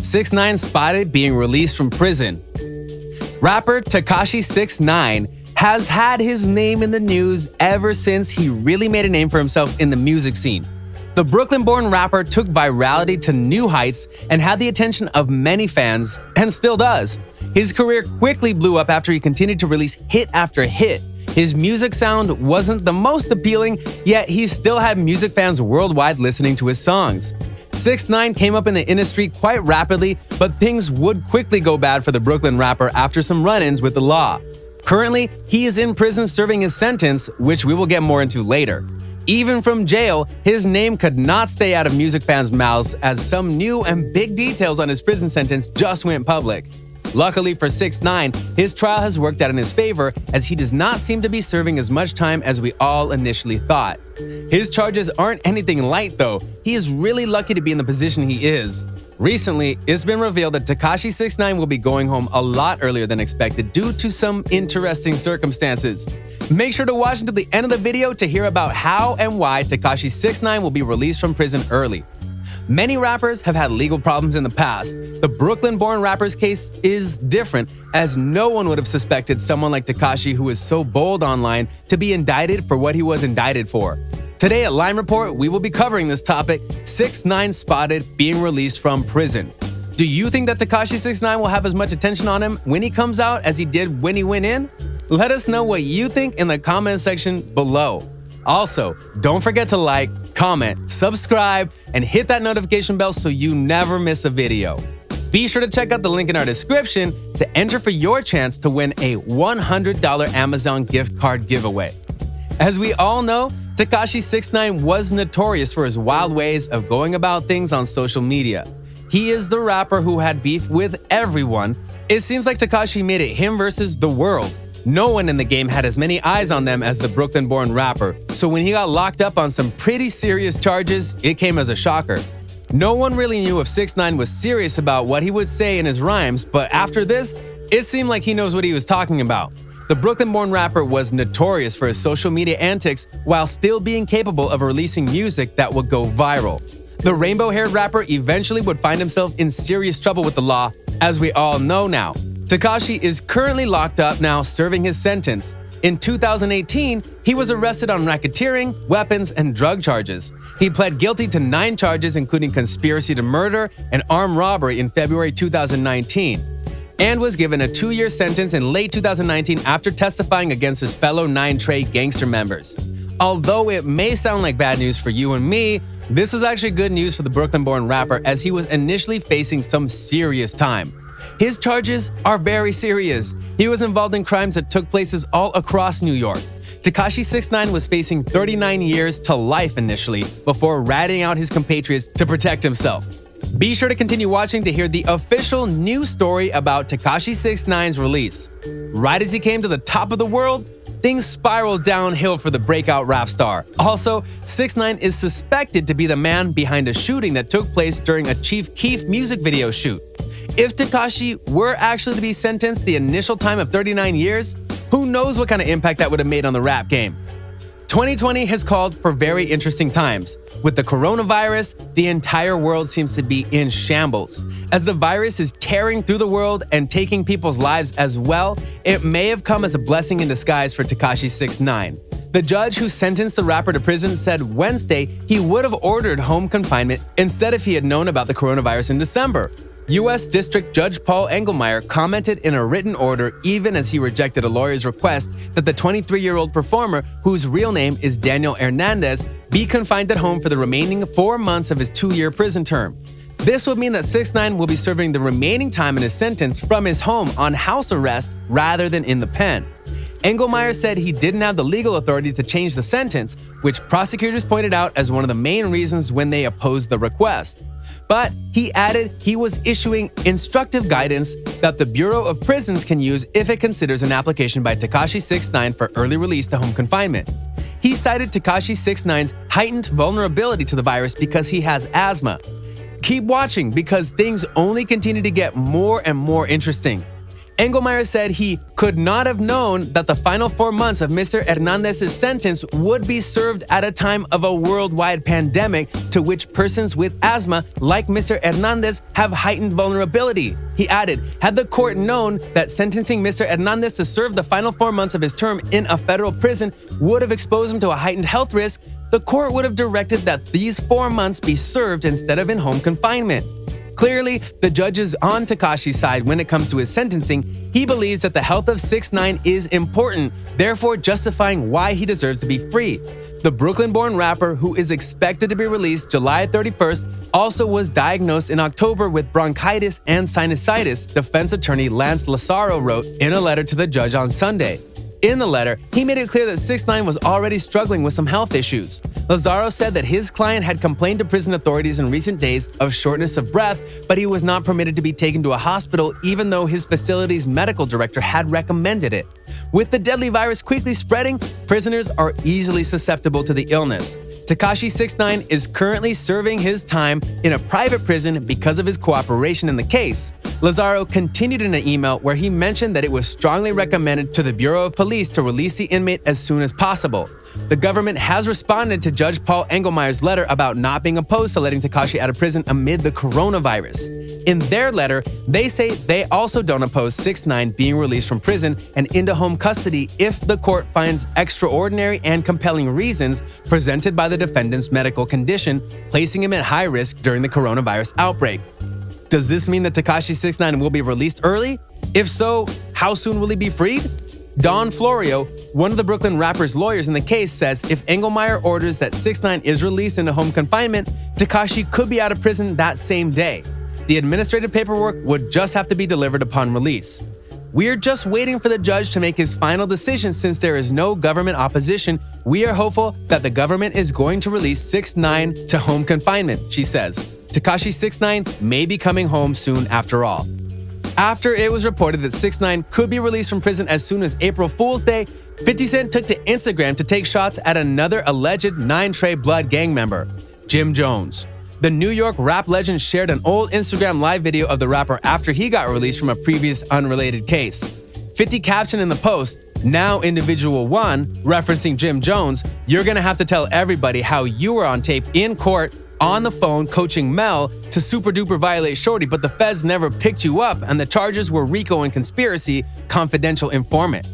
6ix9ine spotted being released from prison. Rapper Tekashi 6ix9ine has had his name in the news ever since he really made a name for himself in the music scene. The Brooklyn-born rapper took virality to new heights and had the attention of many fans, and still does. His career quickly blew up after he continued to release hit after hit. His music sound wasn't the most appealing, yet he still had music fans worldwide listening to his songs. 6ix9ine came up in the industry quite rapidly, but things would quickly go bad for the Brooklyn rapper after some run-ins with the law. Currently, he is in prison serving his sentence, which we will get more into later. Even from jail, his name could not stay out of music fans' mouths as some new and big details on his prison sentence just went public. Luckily for 6ix9ine, his trial has worked out in his favor as he does not seem to be serving as much time as we all initially thought. His charges aren't anything light though. He is really lucky to be in the position he is. Recently, it's been revealed that Tekashi 6ix9ine will be going home a lot earlier than expected due to some interesting circumstances. Make sure to watch until the end of the video to hear about how and why Tekashi 6ix9ine will be released from prison early. Many rappers have had legal problems in the past. The Brooklyn-born rapper's case is different, as no one would have suspected someone like Tekashi, who is so bold online, to be indicted for what he was indicted for. Today at Line Report, we will be covering this topic: 6ix9ine spotted being released from prison. Do you think that Tekashi 6ix9ine will have as much attention on him when he comes out as he did when he went in? Let us know what you think in the comment section below. Also, don't forget to like, comment, subscribe, and hit that notification bell so you never miss a video. Be sure to check out the link in our description to enter for your chance to win a $100 Amazon gift card giveaway. As we all know, Tekashi 6ix9ine was notorious for his wild ways of going about things on social media. He is the rapper who had beef with everyone. It seems like Tekashi made it him versus the world. No one in the game had as many eyes on them as the Brooklyn-born rapper, so when he got locked up on some pretty serious charges, it came as a shocker. No one really knew if 6ix9ine was serious about what he would say in his rhymes, but after this, it seemed like he knows what he was talking about. The Brooklyn-born rapper was notorious for his social media antics while still being capable of releasing music that would go viral. The rainbow-haired rapper eventually would find himself in serious trouble with the law, as we all know now. Tekashi is currently locked up now serving his sentence. In 2018, he was arrested on racketeering, weapons, and drug charges. He pled guilty to 9 charges including conspiracy to murder and armed robbery in February 2019, and was given a 2-year sentence in late 2019 after testifying against his fellow 9 Trey gangster members. Although it may sound like bad news for you and me, this was actually good news for the Brooklyn-born rapper as he was initially facing some serious time. His charges are very serious. He was involved in crimes that took places all across New York. Tekashi 6ix9ine was facing 39 years to life initially before ratting out his compatriots to protect himself. Be sure to continue watching to hear the official news story about Tekashi 6ix9ine's release. Right as he came to the top of the world, things spiraled downhill for the breakout rap star. Also, 6ix9ine is suspected to be the man behind a shooting that took place during a Chief Keef music video shoot. If Tekashi were actually to be sentenced the initial time of 39 years, who knows what kind of impact that would have made on the rap game. 2020 has called for very interesting times. With the coronavirus, the entire world seems to be in shambles. As the virus is tearing through the world and taking people's lives as well, it may have come as a blessing in disguise for Tekashi 6ix9ine. The judge who sentenced the rapper to prison said Wednesday he would have ordered home confinement instead if he had known about the coronavirus in December. U.S. District Judge Paul Engelmeyer commented in a written order even as he rejected a lawyer's request that the 23-year-old performer, whose real name is Daniel Hernandez, be confined at home for the remaining 4 months of his 2-year prison term. This would mean that 6ix9ine will be serving the remaining time in his sentence from his home on house arrest rather than in the pen. Engelmeyer said he didn't have the legal authority to change the sentence, which prosecutors pointed out as one of the main reasons when they opposed the request. But he added he was issuing instructive guidance that the Bureau of Prisons can use if it considers an application by Tekashi 6ix9ine for early release to home confinement. He cited Tekashi 6ix9ine's heightened vulnerability to the virus because he has asthma. Keep watching because things only continue to get more and more interesting. Engelmayer said he could not have known that the final 4 months of Mr. Hernandez's sentence would be served at a time of a worldwide pandemic to which persons with asthma, like Mr. Hernandez, have heightened vulnerability. He added, had the court known that sentencing Mr. Hernandez to serve the final 4 months of his term in a federal prison would have exposed him to a heightened health risk, the court would have directed that these 4 months be served instead of in home confinement. Clearly, the judge is on Tekashi's side when it comes to his sentencing. He believes that the health of 6ix9ine is important, therefore justifying why he deserves to be free. The Brooklyn-born rapper, who is expected to be released July 31st, also was diagnosed in October with bronchitis and sinusitis, defense attorney Lance Lazaro wrote in a letter to the judge on Sunday. In the letter, he made it clear that 6ix9ine was already struggling with some health issues. Lazaro said that his client had complained to prison authorities in recent days of shortness of breath, but he was not permitted to be taken to a hospital even though his facility's medical director had recommended it. With the deadly virus quickly spreading, prisoners are easily susceptible to the illness. Tekashi 6ix9ine is currently serving his time in a private prison because of his cooperation in the case. Lazaro continued in an email where he mentioned that it was strongly recommended to the Bureau of Police to release the inmate as soon as possible. The government has responded to Judge Paul Engelmayer's letter about not being opposed to letting Tekashi out of prison amid the coronavirus. In their letter, they say they also don't oppose 6ix9ine being released from prison and into home custody if the court finds extraordinary and compelling reasons presented by the defendant's medical condition, placing him at high risk during the coronavirus outbreak. Does this mean that Tekashi 6ix9ine will be released early? If so, how soon will he be freed? Don Florio, one of the Brooklyn rapper's lawyers in the case, says if Engelmayer orders that 6ix9ine is released into home confinement, Tekashi could be out of prison that same day. The administrative paperwork would just have to be delivered upon release. We're just waiting for the judge to make his final decision since there is no government opposition. We are hopeful that the government is going to release 6ix9ine to home confinement, she says. Tekashi 6ix9ine may be coming home soon after all. After it was reported that 6ix9ine could be released from prison as soon as April Fool's Day, 50 Cent took to Instagram to take shots at another alleged 9 Trey Blood gang member, Jim Jones. The New York rap legend shared an old Instagram live video of the rapper after he got released from a previous unrelated case. 50 captioned in the post, "Now individual 1, referencing Jim Jones, you're gonna have to tell everybody how you were on tape in court on the phone coaching Mel to super duper violate Shorty, but the feds never picked you up and the charges were RICO and conspiracy, confidential informant."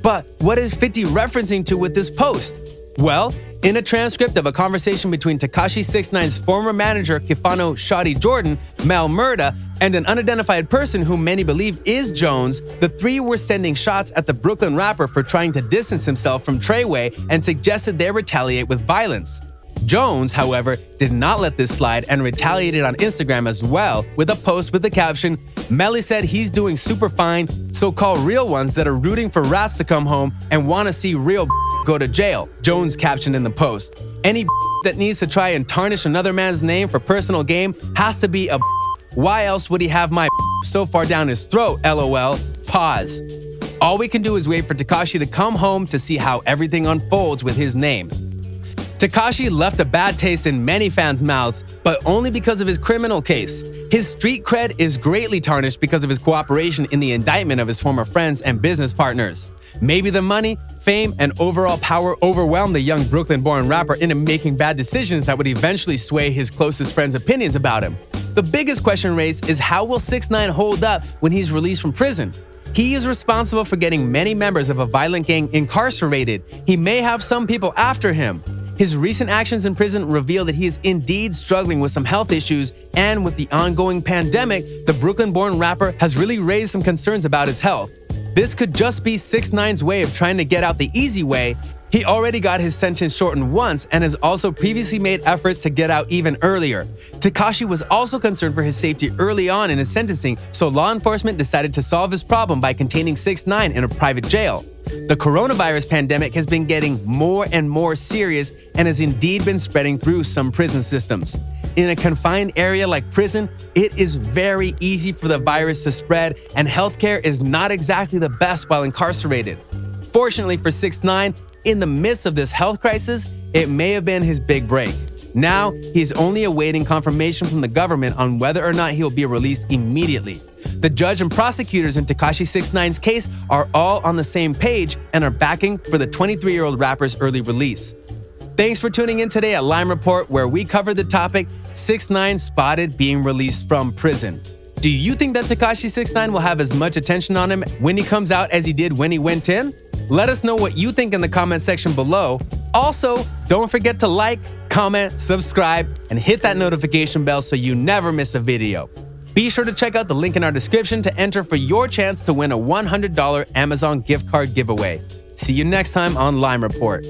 But what is 50 referencing to with this post? Well, in a transcript of a conversation between Tekashi 6ix9ine's former manager Kifano Shotty Jordan, Mel Murda, and an unidentified person whom many believe is Jones, the three were sending shots at the Brooklyn rapper for trying to distance himself from Treyway and suggested they retaliate with violence. Jones, however, did not let this slide and retaliated on Instagram as well with a post with the caption, "Melly said he's doing super fine, so call real ones that are rooting for rats to come home and want to see real go to jail," Jones captioned in the post. "Any that needs to try and tarnish another man's name for personal gain has to be a why else would he have my so far down his throat, lol, pause. All we can do is wait for Tekashi to come home to see how everything unfolds with his name." Tekashi left a bad taste in many fans' mouths, but only because of his criminal case. His street cred is greatly tarnished because of his cooperation in the indictment of his former friends and business partners. Maybe the money, fame, and overall power overwhelmed the young Brooklyn-born rapper into making bad decisions that would eventually sway his closest friends' opinions about him. The biggest question raised is how will 6ix9ine hold up when he's released from prison? He is responsible for getting many members of a violent gang incarcerated. He may have some people after him. His recent actions in prison reveal that he is indeed struggling with some health issues, and with the ongoing pandemic, the Brooklyn-born rapper has really raised some concerns about his health. This could just be 6ix9ine's way of trying to get out the easy way. He already got his sentence shortened once and has also previously made efforts to get out even earlier. Tekashi was also concerned for his safety early on in his sentencing, so law enforcement decided to solve his problem by containing 6ix9ine in a private jail. The coronavirus pandemic has been getting more and more serious and has indeed been spreading through some prison systems. In a confined area like prison, it is very easy for the virus to spread, and healthcare is not exactly the best while incarcerated. Fortunately for 6ix9ine, in the midst of this health crisis, it may have been his big break. Now, he's only awaiting confirmation from the government on whether or not he'll be released immediately. The judge and prosecutors in Tekashi 6ix9ine's case are all on the same page and are backing for the 23-year-old rapper's early release. Thanks for tuning in today at Lime Report, where we covered the topic 6ix9ine spotted being released from prison. Do you think that Tekashi 6ix9ine will have as much attention on him when he comes out as he did when he went in? Let us know what you think in the comment section below. Also, don't forget to like, comment, subscribe, and hit that notification bell so you never miss a video. Be sure to check out the link in our description to enter for your chance to win a $100 Amazon gift card giveaway. See you next time on Lime Report.